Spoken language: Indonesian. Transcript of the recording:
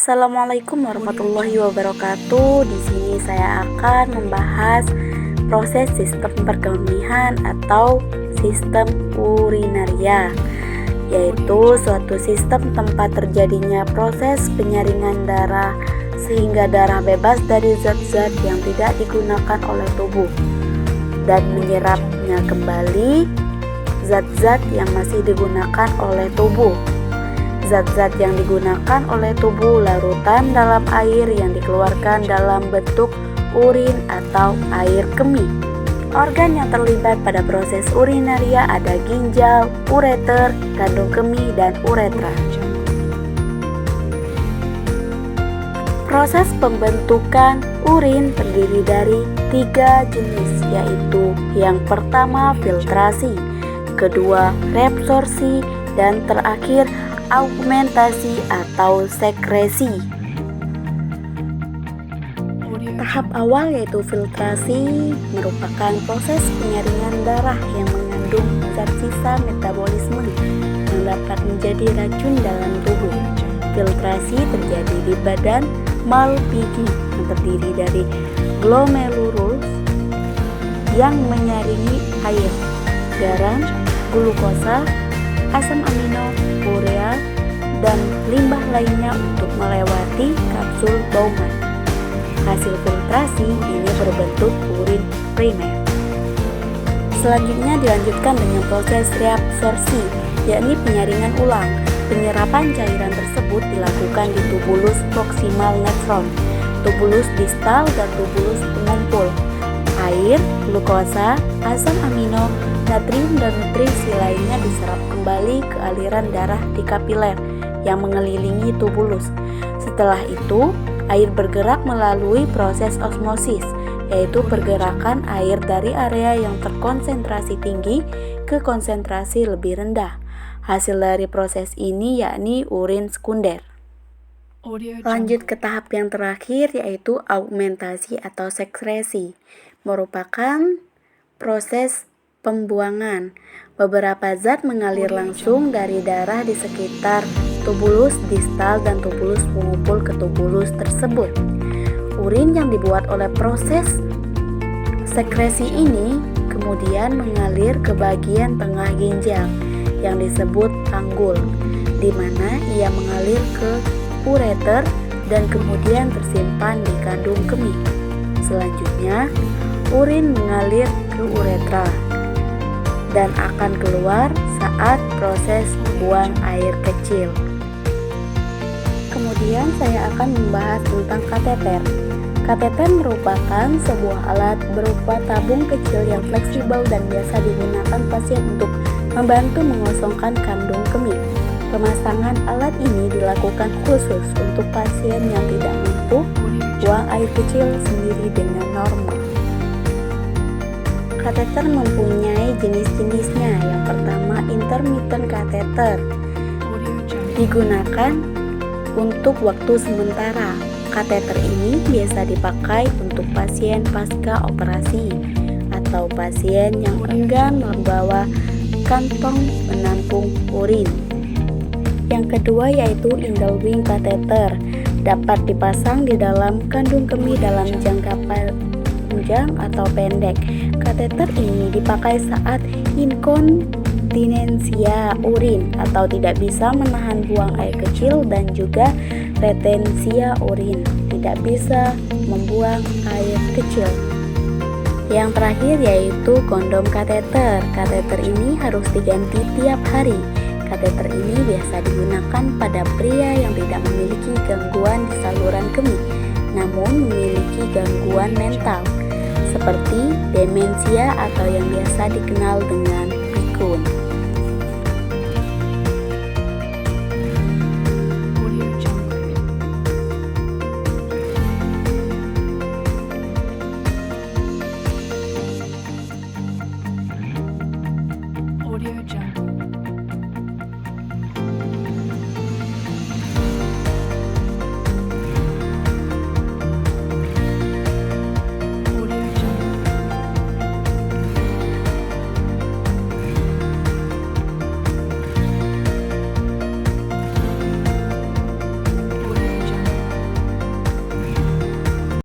Assalamualaikum warahmatullahi wabarakatuh. Di sini saya akan membahas proses sistem perkemih atau sistem urinaria, yaitu suatu sistem tempat terjadinya proses penyaringan darah sehingga darah bebas dari zat-zat yang tidak digunakan oleh tubuh dan menyerapnya kembali zat-zat yang masih digunakan oleh tubuh. Zat-zat yang digunakan oleh tubuh larutan dalam air yang dikeluarkan dalam bentuk urin atau air kemih. Organ yang terlibat pada proses urinaria ada ginjal, ureter, kandung kemih, dan uretra. Proses pembentukan urin terdiri dari 3 jenis, yaitu yang pertama filtrasi, kedua reabsorpsi, dan terakhir augmentasi atau sekresi. Tahap awal yaitu filtrasi merupakan proses penyaringan darah yang mengandung zat sisa metabolisme yang dapat menjadi racun dalam tubuh. Filtrasi terjadi di badan Malpighi yang terdiri dari glomerulus yang menyaringi air, garam, glukosa, asam amino, urea, dan limbah lainnya untuk melewati kapsul Bowman. Hasil filtrasi ini berbentuk urin primer. Selanjutnya dilanjutkan dengan proses reabsorpsi, yakni penyaringan ulang. Penyerapan cairan tersebut dilakukan di tubulus proksimal nefron, tubulus distal, dan tubulus pengumpul. Air, glukosa, asam amino, natrium, dan nutrisi lainnya diserap kembali ke aliran darah di kapiler yang mengelilingi tubulus. Setelah itu, air bergerak melalui proses osmosis, yaitu pergerakan air dari area yang terkonsentrasi tinggi ke konsentrasi lebih rendah. Hasil dari proses ini yakni urin sekunder. Lanjut ke tahap yang terakhir, yaitu augmentasi atau sekresi, merupakan proses pembuangan. Beberapa zat mengalir langsung dari darah di sekitar tubulus distal dan tubulus pengumpul ke tubulus tersebut. Urin yang dibuat oleh proses sekresi ini kemudian mengalir ke bagian tengah ginjal yang disebut tanggul, di mana ia mengalir ke ureter dan kemudian tersimpan di kandung kemih. Selanjutnya, urin mengalir ke uretra dan akan keluar saat proses buang air kecil. Kemudian saya akan membahas tentang kateter. Kateter merupakan sebuah alat berupa tabung kecil yang fleksibel dan biasa digunakan pasien untuk membantu mengosongkan kandung kemih. Pemasangan alat ini dilakukan khusus untuk pasien yang tidak mampu buang air kecil sendiri dengan normal. Kateter mempunyai jenis-jenisnya. Yang pertama, intermittent kateter, digunakan untuk waktu sementara. Kateter ini biasa dipakai untuk pasien pasca operasi atau pasien yang enggan membawa kantong penampung urin. Yang kedua yaitu indwelling kateter, dapat dipasang di dalam kandung kemih dalam jangka panjang atau pendek. Kateter ini dipakai saat inkontinensia urin atau tidak bisa menahan buang air kecil, dan juga retensia urin, tidak bisa membuang air kecil. Yang terakhir yaitu kondom kateter. Kateter ini harus diganti tiap hari. Kateter ini biasa digunakan pada pria yang tidak memiliki gangguan di saluran kemih, namun memiliki gangguan mental seperti demensia atau yang biasa dikenal dengan pikun.